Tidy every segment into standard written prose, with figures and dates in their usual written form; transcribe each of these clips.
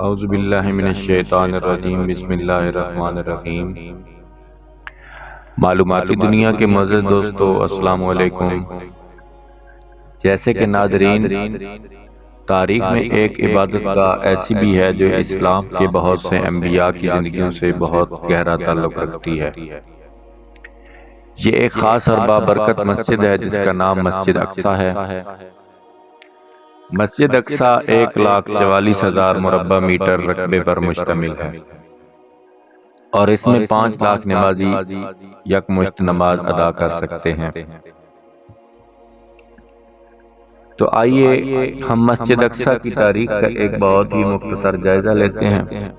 اعوذ باللہ من الشیطان الرجیم بسم اللہ الرحمن الرحیم۔ معلوماتی دنیا کے معزز دوستو، السلام علیکم۔ جیسے کہ ناظرین، تاریخ میں ایک عبادت گاہ ایسی بھی ہے جو اسلام کے بہت سے انبیاء کی زندگیوں سے بہت گہرا تعلق رکھتی ہے۔ یہ ایک خاص اور بابرکت مسجد ہے جس کا نام مسجد اقصیٰ ہے۔ مسجد اقصیٰ 1,44,000 مربع میٹر رقبے پر مشتمل ہے اور اس میں 5 لاکھ نمازی یکمشت نماز ادا کر سکتے ہیں۔ تو آئیے ہم مسجد اقصیٰ کی تاریخ کا ایک بہت ہی مختصر جائزہ لیتے ہیں۔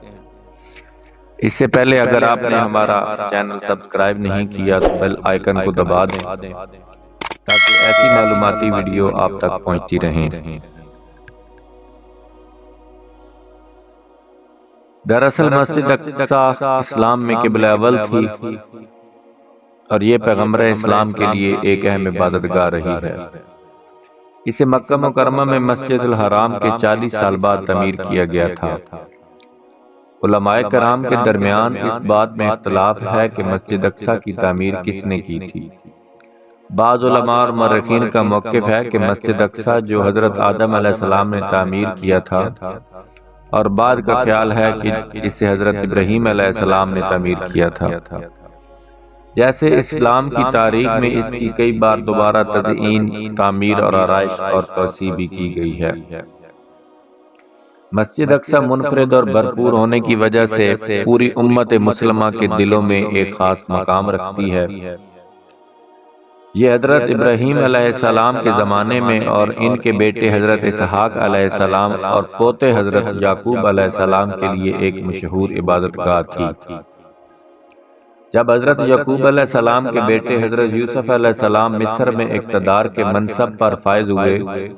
اس سے پہلے اگر آپ نے ہمارا چینل سبسکرائب نہیں کیا تو بیل آئیکن کو دبا دیں تاکہ ایسی معلوماتی ویڈیو آپ تک پہنچتی رہیں۔ دراصل مسجد اقصیٰ اسلام میں قبلہ اول تھی اور یہ پیغمبر اسلام کے لیے ایک اہم عبادت گاہ رہی ہے۔ اسے مکہ مکرمہ میں مسجد الحرام کے 40 سال بعد تعمیر کیا گیا تھا۔ علماء کرام کے درمیان اس بات میں اختلاف ہے کہ مسجد اقصیٰ کی تعمیر کس نے کی تھی۔ بعض علماء اور مورخین کا موقف ہے کہ مسجد اقصیٰ جو حضرت آدم علیہ السلام نے تعمیر کیا تھا، اور بعد کا خیال ہے کہ اسے حضرت ابراہیم علیہ السلام نے تعمیر کیا تھا۔ جیسے اسلام کی تاریخ میں اس کی کئی بار دوبارہ تزئین، تعمیر اور آرائش اور توسیع بھی کی گئی ہے۔ مسجد اقصیٰ منفرد اور بھرپور ہونے کی وجہ سے پوری امت مسلمہ کے دلوں میں ایک خاص مقام رکھتی ہے۔ یہ حضرت ابراہیم علیہ السلام کے زمانے میں اور ان کے بیٹے حضرت اسحاق علیہ السلام اور پوتے حضرت یعقوب علیہ السلام کے لیے ایک مشہور عبادت گاہ تھی۔ جب حضرت یعقوب علیہ السلام کے بیٹے حضرت یوسف علیہ السلام مصر میں اقتدار کے منصب پر فائز ہوئے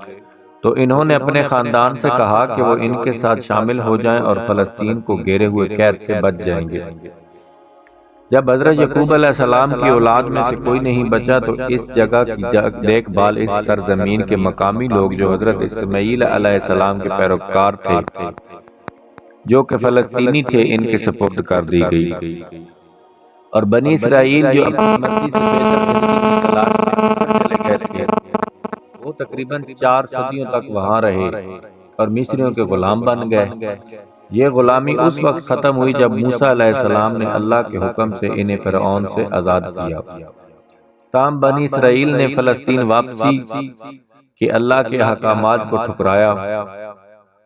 تو انہوں نے اپنے خاندان سے کہا کہ وہ ان کے ساتھ شامل ہو جائیں اور فلسطین کو گھیرے ہوئے قید سے بچ جائیں گے۔ جب حضرت یعقوب علیہ السلام کی اولاد میں سے کوئی نہیں بچا تو اس جگہ کی دیکھ بھال اس سرزمین کے مقامی لوگ جو حضرت اسماعیل علیہ السلام کے پیروکار تھے، جو کہ فلسطینی تھے، ان کے سپرد کر دی گئی، اور بنی اسرائیل جو اپنی مرضی سے بہتر چلے گئے تھے وہ تقریباً 4 صدیوں تک وہاں رہے اور مصریوں کے غلام بن گئے۔ یہ غلامی اس وقت ختم ہوئی جب موسیٰ علیہ السلام نے اللہ کے حکم سے انہیں فرعون سے آزاد کیا۔ تاہم بنی اسرائیل نے فلسطین واپسی کے اللہ کے احکامات کو ٹھکرایا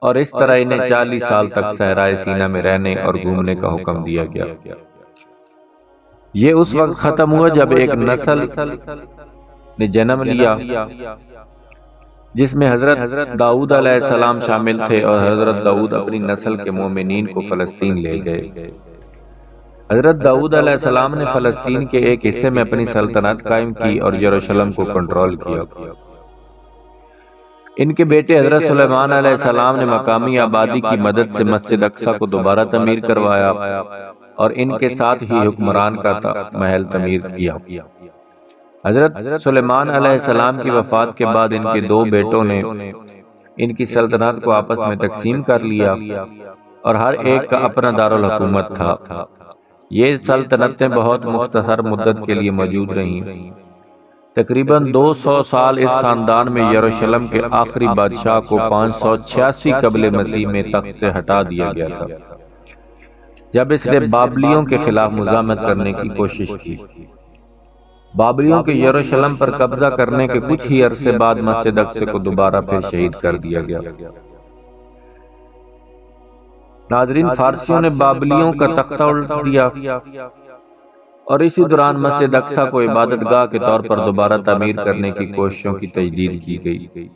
اور اس طرح انہیں 40 سال تک صحرائے سینا میں رہنے اور گھومنے کا حکم دیا گیا۔ یہ اس وقت ختم ہوا جب ایک نسل نے جنم لیا جس میں حضرت داؤد علیہ السلام شامل تھے، اور حضرت داؤد اپنی نسل کے مومنین کو فلسطین لے گئے۔ حضرت داؤد علیہ السلام نے فلسطین کے ایک حصے میں اپنی سلطنت قائم کی اور یروشلم کو کنٹرول کیا۔ ان کے بیٹے حضرت سلیمان علیہ السلام نے مقامی آبادی کی مدد سے مسجد اقصیٰ کو دوبارہ تعمیر کروایا اور ان کے ساتھ ہی حکمران کا محل تعمیر کیا۔ حضرت سلیمان علیہ السلام کی وفات کے بعد ان کے 2 بیٹوں نے ان کی سلطنت کو آپس میں تقسیم کر لیا اور ہر ایک کا اپنا دارالحکومت تھا۔ یہ سلطنتیں بہت مختصر مدت کے لیے موجود رہیں۔ تقریباً 200 سال اس خاندان میں یروشلم کے آخری بادشاہ کو 586 قبل مسیح میں تخت سے ہٹا دیا گیا تھا جب اس نے بابلیوں کے خلاف مزاحمت کرنے کی کوشش کی۔ بابلیوں کے یروشلم پر قبضہ کرنے کے کچھ ہی عرصے بعد مسجد اقصیٰ کو دوبارہ پھر شہید کر دیا گیا۔ ناظرین، فارسیوں نے بابلیوں کا تختہ الٹ دیا اور اسی دوران مسجد اقصیٰ کو عبادت گاہ کے طور پر دوبارہ تعمیر کرنے کی کوششوں کی تجدید کی گئی،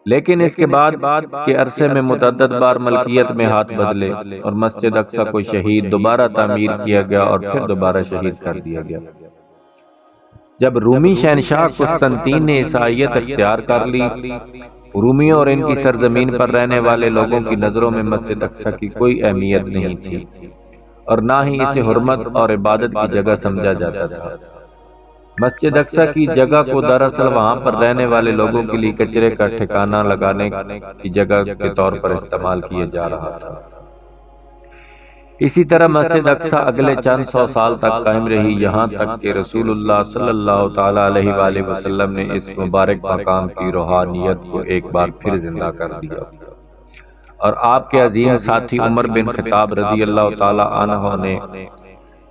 لیکن اس کے بعد کے عرصے میں متعدد بار ملکیت میں ہاتھ بدلے اور مسجد اقصیٰ کو شہید دوبارہ تعمیر کیا گیا اور پھر دوبارہ شہید کر دیا گیا۔ جب رومی شہنشاہ قسطنطین نے عیسائیت اختیار کر لی، رومیوں اور ان کی سرزمین پر رہنے والے لوگوں کی نظروں میں مسجد اقصیٰ کی کوئی اہمیت نہیں تھی اور نہ ہی اسے حرمت اور عبادت کی جگہ سمجھا جاتا تھا۔ مسجد اقصیٰ کی جگہ کو دراصل وہاں پر رہنے والے لوگوں کے لیے کچرے کا ٹھکانہ لگانے کی جگہ کے طور پر استعمال کیا جا رہا تھا۔ اسی طرح مسجد اقصی اگلے چند سو سال تک قائم رہی، یہاں تک کہ رسول اللہ صلی اللہ تعالی علیہ وآلہ وسلم نے اس مبارک مقام کی روحانیت کو ایک بار پھر زندہ کر دیا، اور آپ کے عظیم ساتھی عمر بن خطاب رضی اللہ تعالی عنہ نے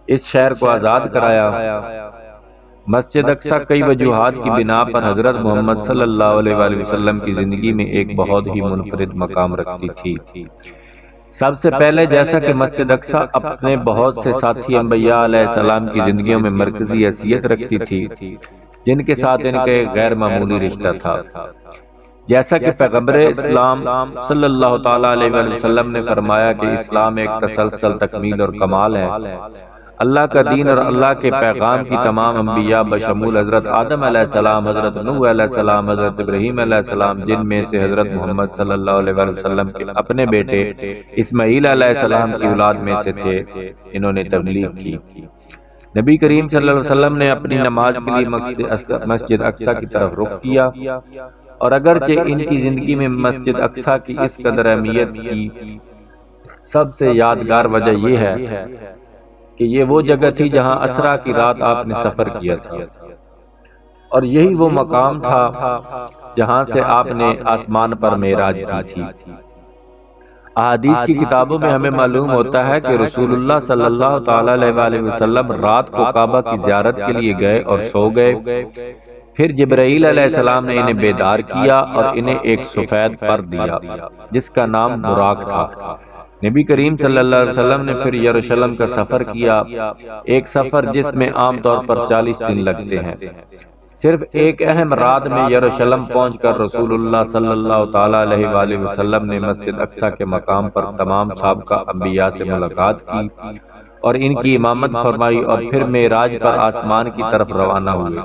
اس شہر کو آزاد کرایا۔ مسجد اقصی کئی وجوہات کی بنا پر حضرت محمد صلی اللہ علیہ وآلہ وسلم کی زندگی میں ایک بہت ہی منفرد مقام رکھتی تھی۔ سب سے پہلے جیسا کہ مسجد اقصی اپنے بہت سے ساتھی انبیاء علیہ السلام کی زندگیوں میں مرکزی حیثیت رکھتی تھی، جن کے ساتھ ان کا ایک غیر معمولی رشتہ تھا۔ جیسا کہ پیغمبر اسلام صلی اللہ تعالیٰ علیہ وآلہ وسلم نے فرمایا کہ اسلام ایک تسلسل تکمیل اور کمال ہے۔ اللہ کا دین اور اللہ کے پیغام کی تمام انبیاء بشمول حضرت آدم علیہ السلام، حضرت نوح علیہ السلام، حضرت ابراہیم علیہ السلام، جن میں سے حضرت محمد صلی اللہ علیہ وآلہ وسلم کے اپنے بیٹے اسماعیل علیہ السلام کی اولاد میں سے تھے، انہوں نے تبلیغ کی۔ نبی کریم صلی اللہ علیہ وسلم نے اپنی نماز کے لیے مسجد اقصی کی طرف رخ کیا، اور اگرچہ ان کی زندگی میں مسجد اقصی کی اس قدر اہمیت کی سب سے یادگار وجہ یہ ہے کہ یہ وہ جگہ تھی جہاں اسرا کی رات آپ نے سفر کیا تھا، اور یہی وہ مقام تھا جہاں سے آپ نے آسمان پر معراج کی تھی۔ احادیث کی کتابوں میں ہمیں معلوم ہوتا ہے کہ رسول اللہ صلی اللہ تعالی علیہ وآلہ وسلم رات کو کعبہ کی زیارت کے لیے گئے اور سو گئے۔ پھر جبرائیل علیہ السلام نے انہیں بیدار کیا اور انہیں ایک سفید پر دیا جس کا نام براق تھا۔ نبی کریم صلی اللہ علیہ وسلم نے پھر یروشلم کا سفر کیا، ایک سفر جس میں عام طور پر 40 دن لگتے ہیں۔ صرف ایک اہم رات میں یروشلم پہنچ کر رسول اللہ صلی اللہ تعالی علیہ وآلہ وسلم نے مسجد اقصی کے مقام پر تمام سابقہ انبیاء سے ملاقات کی اور ان کی امامت فرمائی، اور پھر معراج پر آسمان کی طرف روانہ ہوئے۔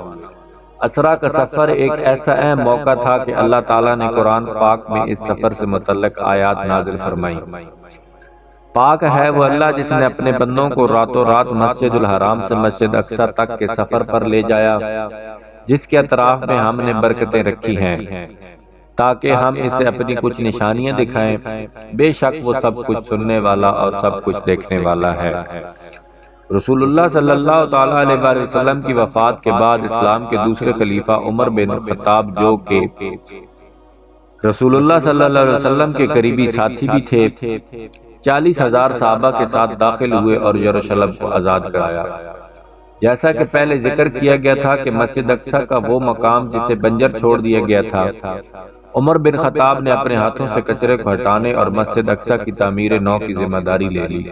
اسرا کا سفر ایک ایسا اہم موقع تھا کہ اللہ تعالیٰ نے قرآن پاک میں اس سفر سے متعلق آیات نازل فرمائی۔ پاک ہے وہ اللہ جس نے اپنے بندوں کو راتوں رات مسجد الحرام سے مسجد اقصی تک کے سفر پر لے جایا، جس کے اطراف میں ہم نے برکتیں رکھی ہیں تاکہ ہم اسے اپنی کچھ نشانیاں دکھائیں۔ بے شک وہ سب کچھ سننے والا اور سب کچھ دیکھنے والا ہے۔ رسول اللہ صلی اللہ تعالیٰ علیہ وآلہ وسلم کی وفات کے بعد اسلام کے دوسرے خلیفہ عمر بن خطاب، جو کہ رسول اللہ صلی اللہ علیہ وسلم کے قریبی ساتھی بھی تھے، 40,000 صحابہ کے ساتھ داخل ہوئے اور یروشلم کو آزاد کرایا۔ جیسا کہ پہلے ذکر کیا گیا تھا کہ مسجد اقصی کا وہ مقام جسے بنجر چھوڑ دیا گیا تھا، عمر بن خطاب نے اپنے ہاتھوں سے کچرے کو ہٹانے اور مسجد اقصی کی تعمیر نو کی ذمہ داری لے لی۔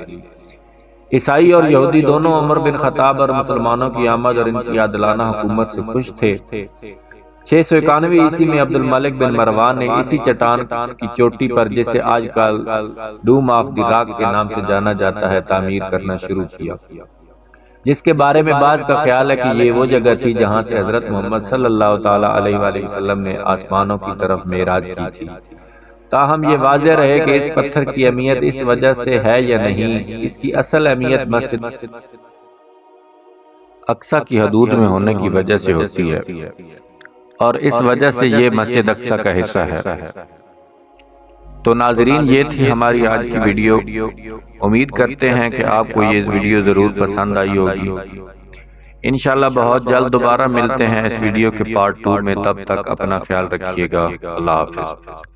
عیسائی اور یہودی دونوں عمر بن خطاب اور مسلمانوں کی آمد اور ان کی عادلانہ حکومت سے خوش تھے۔ 691 عیسوی میں عبد الملک بن مروان نے اسی چٹان کی چوٹی پر، جسے آج کل ڈوم آف دی راک کے نام سے جانا جاتا ہے، تعمیر کرنا شروع کیا، جس کے بارے میں بعض کا خیال ہے کہ یہ وہ جگہ تھی جہاں سے حضرت محمد صلی اللہ تعالی علیہ وآلہ وسلم نے آسمانوں کی طرف معراج کی تھی۔ تاہم یہ واضح رہے کہ اس پتھر کی اہمیت اس وجہ سے ہے یا نہیں، اس کی اصل اہمیت مسجد اقصی کی حدود میں ہونے کی وجہ سے ہوتی ہے، اور اس وجہ سے یہ مسجد اقصی کا حصہ ہے۔ تو ناظرین، یہ تھی ہماری آج کی ویڈیو۔ امید کرتے ہیں کہ آپ کو یہ ویڈیو ضرور پسند آئی ہوگی۔ انشاءاللہ بہت جلد دوبارہ ملتے ہیں اس ویڈیو کے پارٹ 2 میں، تب تک اپنا خیال رکھیے گا۔ اللہ حافظ۔